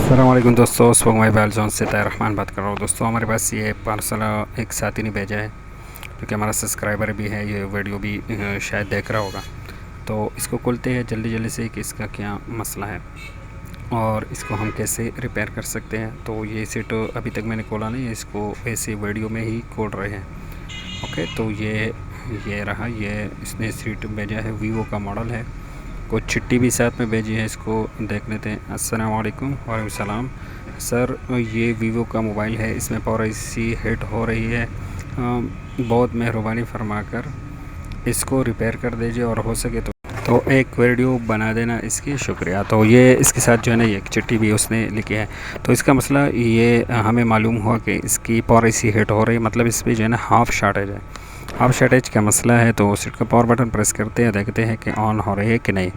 अस्सलाम वालेकुम दोस्तों, उस मैं बैल जॉन से रहमान बात कर रहा हूँ। दोस्तों हमारे पास ये पार्सल एक साथी ने भेजा है जो कि हमारा सब्सक्राइबर भी है, ये वीडियो भी शायद देख रहा होगा। तो इसको खोलते हैं जल्दी जल्दी से कि इसका क्या मसला है और इसको हम कैसे रिपेयर कर सकते हैं। तो ये सेट अभी तक मैंने खोला नहीं है, इसको ऐसे वीडियो में ही खोल रहे हैं। ओके, तो ये रहा, ये इसने सीट भेजा है, वीवो का मॉडल है। कुछ चिट्ठी भी साथ में भेजी है, इसको देख लेते हैं। अस्सलाम वालेकुम। वालेकुम सलाम सर, ये वीवो का मोबाइल है, इसमें पावर ऐसी हिट हो रही है, बहुत मेहरबानी फरमाकर इसको रिपेयर कर दीजिए और हो सके तो एक वीडियो बना देना, इसकी शुक्रिया। तो ये इसके साथ जो है ना, ये एक चिट्ठी भी उसने लिखी है। तो इसका मसला ये हमें मालूम हुआ कि इसकी पावर ऐसी हिट हो रही है, मतलब इस पर जो है ना हाफ शॉर्टेज है। हाफ शॉर्टेज का मसला है, तो सीट का पावर बटन प्रेस करते हैं, देखते हैं कि ऑन हो रही है कि नहीं।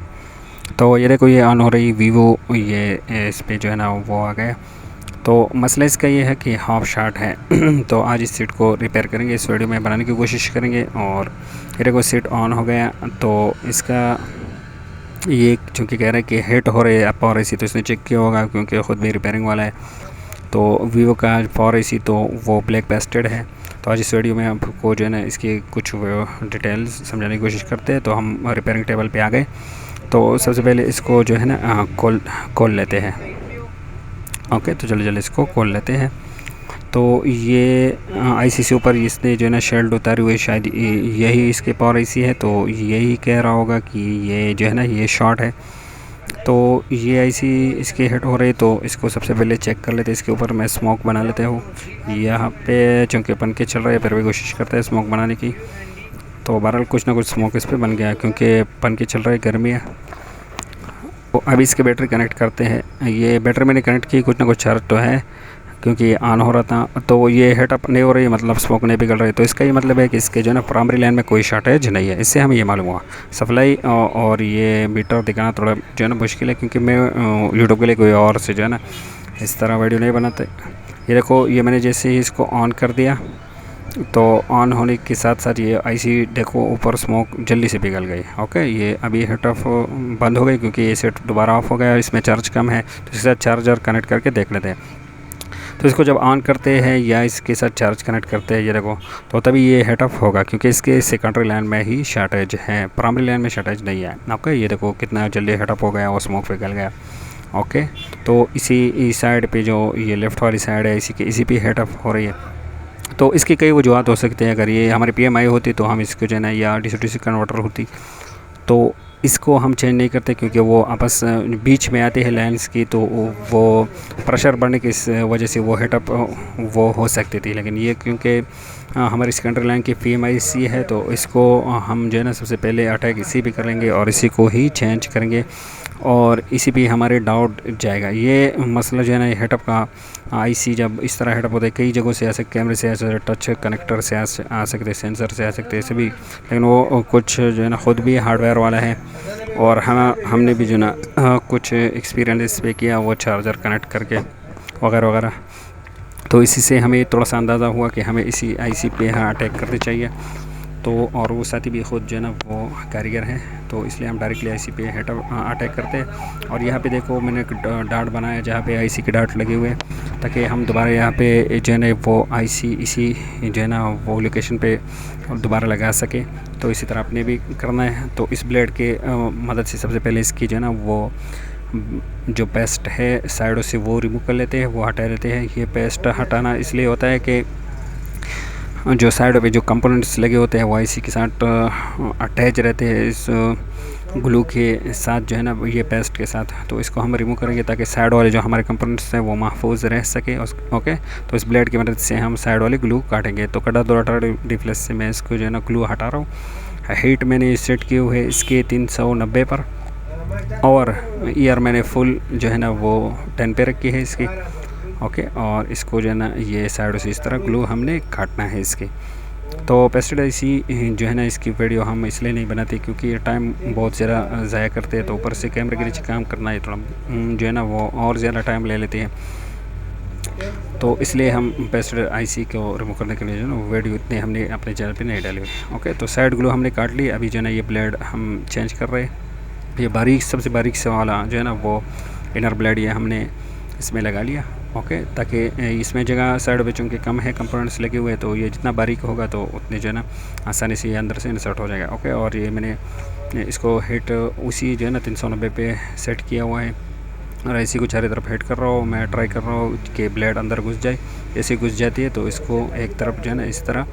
तो ये देखो, ये ऑन हो रही वीवो, ये इस पर जो है ना वो आ गया। तो मसला इसका ये है कि हाफ शॉर्ट है तो आज इस सीट को रिपेयर करेंगे, इस वीडियो में बनाने की कोशिश करेंगे। और ये देखो सीट ऑन हो गया। तो इसका ये चूँकि कह रहा है कि हिट हो रही है पावर एसी, तो इसने चेक किया होगा क्योंकि ख़ुद भी रिपेयरिंग वाला है। तो वीवो का पावर एसी तो वो ब्लैक पेस्टेड है। तो आज इस वीडियो में आपको जो है ना इसकी कुछ डिटेल्स समझाने की कोशिश करते हैं। तो हम रिपेयरिंग टेबल पे आ गए। तो सबसे पहले इसको जो है ना खोल लेते हैं। ओके, तो जल्दी जल्दी इसको खोल लेते हैं। तो ये आईसी से ऊपर इसने जो है ना शेल्ड उतारी हुई है, शायद यही इसके पावर आईसी है। तो यही कह रहा होगा कि ये जो है ना ये शॉर्ट है। तो ये आईसी इसकी हिट हो रही है, तो इसको सबसे पहले चेक कर लेते हैं। इसके ऊपर मैं स्मोक बना लेता हूँ। यहाँ पे चूँकि पंखे चल रहे हैं, फिर भी कोशिश करते हैं स्मोक बनाने की। तो बहरहाल कुछ ना कुछ स्मोक इस पर बन गया क्योंकि पंखे चल रहे हैं, गर्मी है। तो अभी इसके बैटरी कनेक्ट करते हैं। ये बैटरी मैंने कनेक्ट की, कुछ ना कुछ चार्ज तो है क्योंकि ऑन हो रहा था। तो ये हीटअप नहीं हो रही, मतलब स्मोक नहीं पिघल रही। तो इसका ये मतलब है कि इसके जो है ना प्राइमरी लाइन में कोई शॉर्टेज नहीं है। इससे हमें ये मालूम हुआ। सप्लाई और ये मीटर दिखाना थोड़ा जो है ना मुश्किल है, क्योंकि मैं यूट्यूब के लिए कोई और से जो है ना इस तरह वीडियो नहीं बनाते। ये देखो, ये मैंने जैसे ही इसको ऑन कर दिया, तो ऑन होने के साथ साथ ये आईसी देखो ऊपर स्मोक जल्दी से पिघल गई। ओके, ये अभी हिट ऑफ बंद हो गई क्योंकि ये सेट दोबारा ऑफ हो गया। इसमें चार्ज कम है, तो इसके साथ चार्जर कनेक्ट करके देख लेते हैं। तो इसको जब ऑन करते हैं या इसके साथ चार्ज कनेक्ट करते हैं, ये देखो, तो तभी ये हिट ऑफ होगा क्योंकि इसके सेकेंडरी लाइन में ही शॉर्टेज है, प्राइमरी लाइन में शॉर्टेज नहीं है। ओके, ये देखो कितना जल्दी हिट ऑफ हो गया और स्मोक पिघल गया। ओके, तो इसी साइड पे जो ये लेफ़्ट वाली साइड है, इसी पे हिट ऑफ हो रही है। तो इसकी कई वजूहत हो सकते हैं। अगर ये हमारी पीएमआई होती तो हम इसको जो है ना, या डीसी कन्वर्टर होती तो इसको हम चेंज नहीं करते, क्योंकि वो आपस बीच में आते हैं लाइन्स की, तो वो प्रेशर बढ़ने की वजह से वो हिटअप वो हो सकती थी। लेकिन ये क्योंकि हमारी सेकेंडरी लाइन की पीएमआई सी है, तो इसको हम जो है ना सबसे पहले अटैक इसी पे करेंगे और इसी को ही चेंज करेंगे और इसी पे हमारे डाउट जाएगा। ये मसला जो है ना हिटअप का आईसी जब इस तरह हिटअप होता है, कई जगहों से आ सकते, कैमरे से आ सकते, टच कनेक्टर से आ सकते, सेंसर से आ सकते, ऐसे भी। लेकिन वो कुछ जो है ना ख़ुद भी हार्डवेयर वाला है और हमने भी जो ना कुछ एक्सपीरियंस इस पर किया, वो चार्जर कनेक्ट करके वगैरह वगैरह। तो इसी से हमें थोड़ा सा अंदाज़ा हुआ कि हमें इसी आईसी पे अटैक करनी चाहिए। तो और वो साथी भी ख़ुद जो है ना वो कारीगर हैं, तो इसलिए हम डायरेक्टली आईसी पे अटैक करते हैं। और यहाँ पे देखो, मैंने एक डार्ट बनाया जहाँ पे आईसी के डार्ट लगे हुए हैं, ताकि हम दोबारा यहाँ पे जो है ना वो आईसी इसी जो है ना वो लोकेशन पे दोबारा लगा सके। तो इसी तरह आपने भी करना है। तो इस ब्लेड के मदद से सबसे पहले इसकी जो है ना वो जो पेस्ट है साइडों से वो रिमूव कर लेते हैं, वो हटा लेते हैं। ये पेस्ट हटाना इसलिए होता है कि जो साइड पे जो कंपोनेंट्स लगे होते हैं वो आईसी के साथ अटैच रहते हैं, इस ग्लू के साथ जो है ना, ये पेस्ट के साथ। तो इसको हम रिमूव करेंगे ताकि साइड वाले जो हमारे कंपोनेंट्स हैं वो महफूज रह सके। ओके, तो इस ब्लेड की मदद से हम साइड वाले ग्लू काटेंगे। तो कटा दो डिफ्लेक्स से मैं इसको जो है ना ग्लू हटा रहा हूँ। हीट मैंने सेट किए हुए इसके 390 पर, और ईयर मैंने फुल जो है ना वो 10 पे रखी है इसकी। ओके, और इसको जो है ना ये साइडों से इस तरह ग्लू हमने काटना है इसकी। तो पेस्टेड आईसी जो है ना इसकी वीडियो हम इसलिए नहीं बनाते क्योंकि ये टाइम बहुत ज़्यादा ज़ाया करते हैं। तो ऊपर से कैमरे के नीचे काम करना है थोड़ा जो है ना वो और ज़्यादा टाइम ले लेते हैं। तो इसलिए हम पेस्टेड आईसी को रिमूव करने के लिए जो है ना वीडियो इतने हमने अपने चैनल पे नहीं डाले हुए। ओके, तो साइड ग्लू हमने काट ली। अभी जो है ना ये ब्लेड हम चेंज कर रहे हैं। ये बारीक सबसे बारीक से वाला जो है ना वो इनर ब्लेड ये हमने इसमें लगा लिया। ओके, ताकि इसमें जगह साइड पे चूँकि कम है कंपोनेंट्स लगे हुए, तो ये जितना बारीक होगा तो उतने जो है ना आसानी से ये अंदर से इंसर्ट हो जाएगा। ओके, और ये मैंने इसको हिट उसी जो है ना 390 पे सेट किया हुआ है, और ऐसी कुछ चारों तरफ हिट कर रहा हूँ। मैं ट्राई कर रहा हूँ कि ब्लेड अंदर घुस जाए। ऐसे घुस जाती है तो इसको एक तरफ जो है ना इस तरह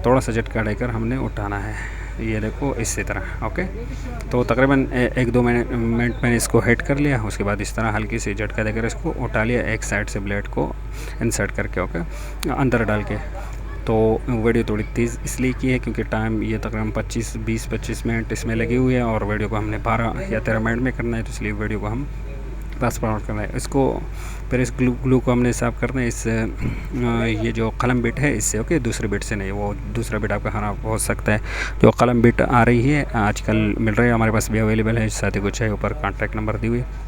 थोड़ा सा झटका देकर हमने उठाना है। ये देखो इसी तरह। ओके, तो तकरीबन 1-2 मिनट मैंने इसको हिट कर लिया। उसके बाद इस तरह हल्की सी झटका देकर इसको उठा लिया एक साइड से ब्लेड को इंसर्ट करके। ओके, अंदर डाल के। तो वीडियो थोड़ी तेज़ इसलिए की है क्योंकि टाइम ये तकरीबन 20-25 मिनट इसमें लगी हुई है, और वीडियो को हमने 12 या 13 मिनट में करना है, तो इसलिए वीडियो को हम फास्ट फॉरवर्ड करना है। इसको फिर इस ग्लू को हमने साफ़ करना है इस ये जो कलम बिट है इससे। ओके, दूसरे बिट से नहीं, वो दूसरा बिट आपका ख़राब हो सकता है। जो कलम बिट आ रही है आजकल मिल रही है, हमारे पास भी अवेलेबल है, साथ ही कुछ है ऊपर कॉन्टैक्ट नंबर दी हुई है।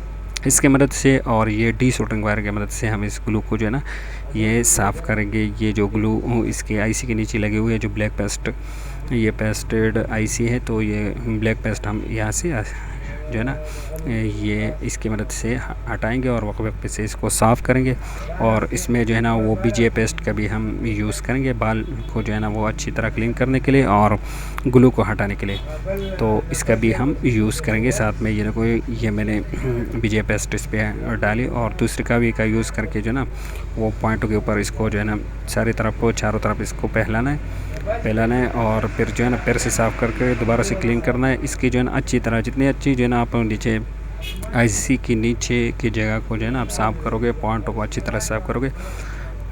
इसके मदद से और ये डी सोल्डरिंग वायर की मदद से हम इस ग्लू को जो है ना ये साफ़ करेंगे। ये जो ग्लू इसके आईसी के नीचे लगे हुए है, जो ब्लैक पेस्ट, ये पेस्टेड आईसी है, तो ये ब्लैक पेस्ट हम यहाँ से जो है ना ये इसकी मदद से हटाएंगे और वक्त से इसको साफ़ करेंगे। और इसमें जो है ना वो बीजे पेस्ट का भी हम यूज़ करेंगे बाल को जो है ना वो अच्छी तरह क्लीन करने के लिए और ग्लू को हटाने के लिए, तो इसका भी हम यूज़ करेंगे साथ में। ये देखो ये मैंने बीजे पेस्ट इस पर डाली, और दूसरे का भी का यूज़ करके जो है ना वो पॉइंटों के ऊपर इसको जो है ना चारों तरफ इसको फैलाना है, और फिर जो है ना पैर से साफ़ करके दोबारा से क्लीन करना है। इसकी जो है ना अच्छी तरह, जितनी अच्छी जो है ना आप नीचे आईसी की नीचे की जगह को जो है ना आप साफ़ करोगे, पॉइंटों को अच्छी तरह साफ़ करोगे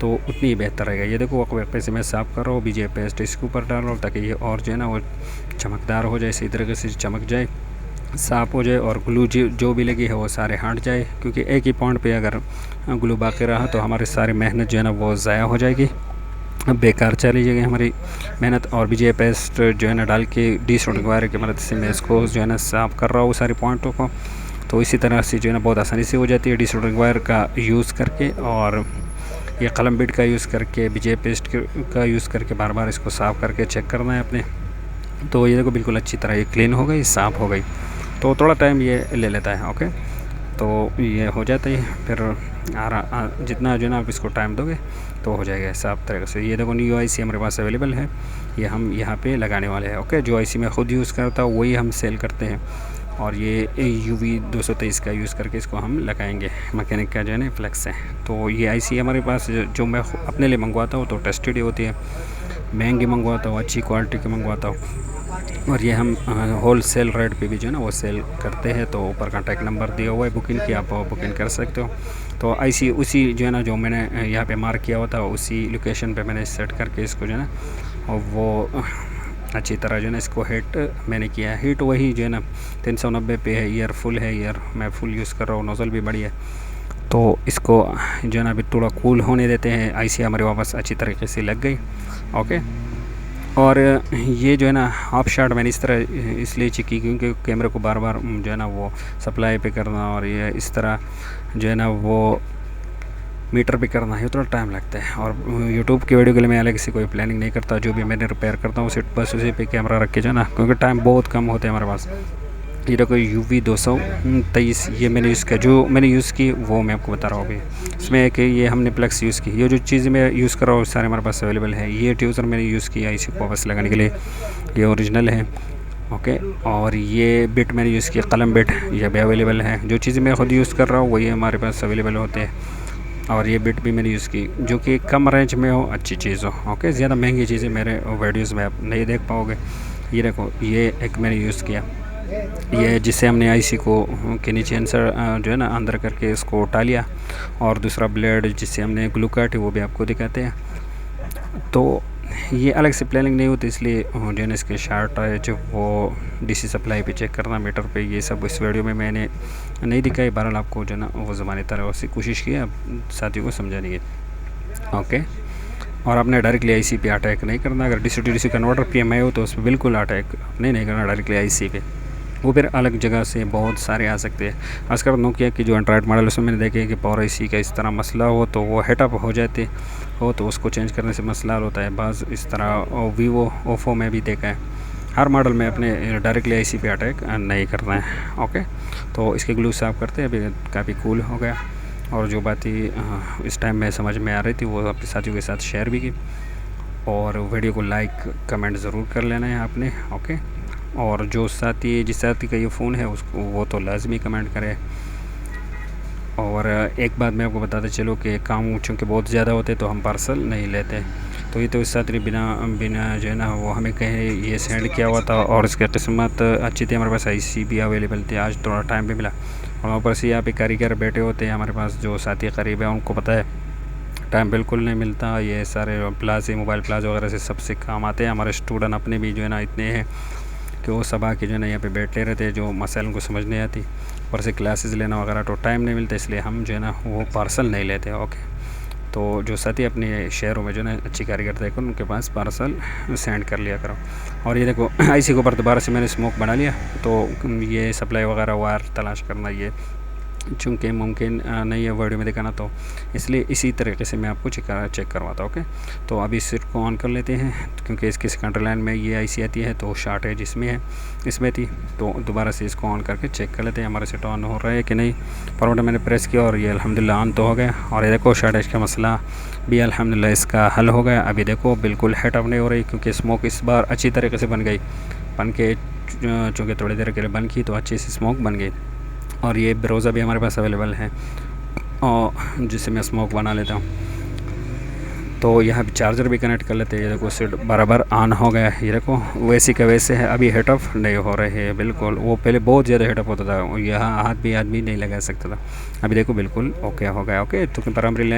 तो उतनी ही बेहतर रहेगा। ये देखो वक्त से मैं साफ़ कर रहा हूँ, बीजे पेस्ट इसके ऊपर डाल रहा हूँ ताकि ये और जो है ना वो चमकदार हो जाए, इसी तरीके से चमक जाए, साफ़ हो जाए, और ग्लू जो भी लगी है वो सारे हट जाए। क्योंकि एक ही पॉइंट पे अगर ग्लू बाकी रहा तो हमारी सारी मेहनत जो है ना वो ज़ाया हो जाएगी, बेकार चली जाएगी हमारी मेहनत। और बीजे पेस्ट जो है ना डाल के डी सोल्डरिंग वायर की मदद से मैं इसको जो है ना साफ़ कर रहा हूँ सारे पॉइंटों को, तो इसी तरह से जो है ना बहुत आसानी से हो जाती है डी सोल्डरिंग वायर का यूज़ करके। और ये कलम बिट का यूज़ करके, बीजे पेस्ट का यूज़ करके बार बार इसको साफ़ करके चेक करना है अपने। तो ये देखो बिल्कुल अच्छी तरह ये क्लीन हो गई, साफ़ हो गई। तो थोड़ा टाइम ये ले लेता है। ओके, तो ये हो जाता है, फिर जितना जो है ना आप इसको टाइम दोगे तो हो जाएगा साफ तरीके से। ये देखो न्यू आईसी हमारे पास अवेलेबल है, ये हम यहाँ पे लगाने वाले हैं। ओके, जो आईसी मैं ख़ुद यूज़ करता हूँ वही हम सेल करते हैं, और ये UV 223 का यूज़ करके इसको हम लगाएंगे। मैकेनिक का जो है ना फ्लेक्स है। तो ये आईसी हमारे पास जो मैं अपने लिए मंगवाता हूँ तो टेस्टेड ही होती है, महंगी मंगवाता हूँ, अच्छी क्वालिटी की मंगवाता हूँ, और ये हम होल सेल रेट पे भी जो है ना वो सेल करते हैं। तो ऊपर कॉन्टैक्ट नंबर दिया हुआ है बुकिंग की, आप बुकिंग कर सकते हो। तो आईसी उसी जो है ना जो मैंने यहाँ पे मार्क किया हुआ था उसी लोकेशन पे मैंने सेट करके इसको जो है ना और वो अच्छी तरह जो है ना इसको हीट मैंने किया है। हीट वही जो है ना 390 पे है, ईयर फुल है, ईयर मैं फुल यूज़ कर रहा हूँ, नोज़ल भी बड़ी है। तो इसको जो है ना अभी थोड़ा कूल होने देते हैं। आईसी हमारे वापस अच्छी तरीके से लग गई। ओके, और ये जो है ना हाफ शॉट मैंने इस तरह इसलिए की क्योंकि कैमरे को बार बार जो है ना वो सप्लाई पे करना, और ये इस तरह जो है ना वो मीटर पे करना है, थोड़ा टाइम लगता है। और यूट्यूब की वीडियो के लिए मैं अलग से कोई प्लानिंग नहीं करता, जो भी मैंने रिपेयर करता हूँ सिर्फ बस उसी पे कैमरा रख के जो है ना, क्योंकि टाइम बहुत कम होता है हमारे पास। ये देखो UV 223 ये मैंने यूज़ किया, जो मैंने यूज़ की वो मैं आपको बता रहा हूँ अभी। इसमें एक ये हमने प्लग्स यूज़ की, ये जो चीज़ मैं यूज़ कर रहा हूँ सारे हमारे पास अवेलेबल है। ये ट्यूज़र मैंने यूज़ किया इसी को वापस लगाने के लिए, ये ओरिजिनल है। ओके, और ये बिट मैंने यूज़ किया कलम बिट, ये भी अवेलेबल है। जो चीज़ें मैं ख़ुद यूज़ कर रहा हूँ वही हमारे पास अवेलेबल होते हैं। और ये बिट भी मैंने यूज़ की जो कि कम रेंज में हो, अच्छी चीज़ हो। ओके, ज़्यादा महंगी चीज़ें मेरे वीडियोज़ में आप नहीं देख पाओगे। ये देखो ये एक मैंने यूज़ किया, ये जिससे हमने आईसी को के नीचे आंसर जो है ना अंदर करके इसको उठा लिया, और दूसरा ब्लेड जिससे हमने ग्लू काटी वो भी आपको दिखाते हैं। तो ये अलग से प्लानिंग नहीं होती, इसलिए जो है ना इसके शार्ट है जो वो DC सप्लाई पे चेक करना मीटर पे, ये सब इस वीडियो में मैंने नहीं दिखाई। बहरहाल आपको जो है ना वो ज़मानी तरह से कोशिश की अब साथियों को समझाने की। ओके, और आपने डायरेक्टली आईसी पे अटैक नहीं करना। अगर DC to DC converter PMI हो तो उस पर बिल्कुल अटैक आपने नहीं करना डायरेक्टली आईसी पे, वो फिर अलग जगह से बहुत सारे आ सकते हैं। खासकर नोकिया की जो एंड्रॉयड मॉडल उसमें मैंने देखे कि पावर आईसी का इस तरह मसला हो तो वो हेटअप हो जाते हो, तो उसको चेंज करने से मसला होता है। बाज़ इस तरह वीवो ओप्पो में भी देखा है। हर मॉडल में अपने डायरेक्टली आईसी पे अटैक नहीं करना है। ओके, तो इसके ग्लू साफ़ करते हैं, अभी काफ़ी कूल हो गया। और जो बातें इस टाइम में समझ में आ रही थी वो अपने साथियों के साथ शेयर भी की। और वीडियो को लाइक कमेंट ज़रूर कर लेना है आपने, ओके। और जो साथी जिस साथी का ये फ़ोन है उसको वो तो लाजमी कमेंट करे। और एक बात मैं आपको बताते चलो कि काम चूँकि बहुत ज़्यादा होते तो हम पार्सल नहीं लेते। तो ये तो इस साथ बिना बिना जो है ना वो हमें कहे ये सेंड किया हुआ था और इसकी किस्मत अच्छी थी, हमारे पास आईसी भी अवेलेबल थी, आज थोड़ा टाइम भी मिला। और ऊपर से यहाँ पे कारीगर बैठे होते हैं हमारे पास, जो साथी करीब है उनको पता है टाइम बिल्कुल नहीं मिलता। ये सारे प्लाजे मोबाइल प्लाजा वगैरह से सबसे काम आते हैं। हमारे स्टूडेंट अपने भी जो है ना इतने हैं कि वो सब आके जो है ना यहाँ पे बैठे रहते हैं, जो मसाइल उनको समझ नहीं आती, ऊपर से क्लासेस लेना वगैरह तो टाइम नहीं मिलता, इसलिए हम जो है ना वो पार्सल नहीं लेते, ओके। तो जो साथी अपने शहरों में जो है ना अच्छी कारीगर देखो उनके पास पार्सल सेंड कर लिया करो। और ये देखो आईसी के ऊपर दोबारा से मैंने स्मोक बना लिया, तो ये सप्लाई वगैरह वायर तलाश करना ये चूँकि मुमकिन नहीं है वीडियो में दिखाना, तो इसलिए इसी तरीके से मैं आपको चेक करवाता हूँ, ओके। तो अभी सिर्फ को ऑन कर लेते हैं क्योंकि इसके सेकेंडरी लाइन में ये आईसी आती है, तो शॉर्टेज इसमें थी, तो दोबारा से इसको ऑन करके चेक कर लेते हैं हमारे सेट ऑन हो रहा है कि नहीं। फॉरवर्ड मैंने प्रेस किया और ये अल्हम्दुलिल्लाह ऑन तो हो गया। और ये देखो शॉर्टेज का मसला भी अल्हम्दुलिल्लाह इसका हल हो गया। अभी देखो बिल्कुल हेट ऑफ नहीं हो रही क्योंकि स्मोक इस बार अच्छी तरीके से बन के चूँकि थोड़ी देर के लिए बन की तो अच्छी सी स्मोक बन गई। और ये ब्रोज़ा भी हमारे पास अवेलेबल है और जिससे मैं स्मोक बना लेता हूँ। तो यहाँ चार्जर भी कनेक्ट कर लेते हैं। ये देखो सेट बराबर ऑन हो गया है, ये देखो वैसे का वैसे है, अभी हेट ऑफ नहीं हो रहे हैं बिल्कुल। वो पहले बहुत ज़्यादा हेट ऑफ होता था, यहाँ हाथ भी आदमी नहीं लगा सकता था, अभी देखो बिल्कुल ओके हो गया, ओके। तो प्राइमरी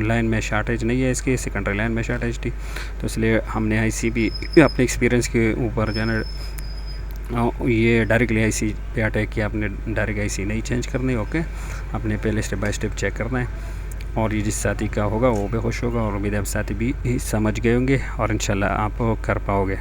लाइन में शॉर्टेज नहीं है इसकी, सेकेंडरी लाइन में शॉर्टेज थी, तो इसलिए हमने आईसी भी अपने एक्सपीरियंस के ऊपर जो है ना ये डायरेक्टली आईसी पे अटैक किया, आपने डायरेक्ट आईसी नहीं चेंज करनी, ओके। आपने पहले स्टेप बाय स्टेप चेक करना है। और ये जिस साथी का होगा वो भी खुश होगा और उम्मीद है आप साथी भी समझ गए होंगे और इंशाल्लाह आप कर पाओगे।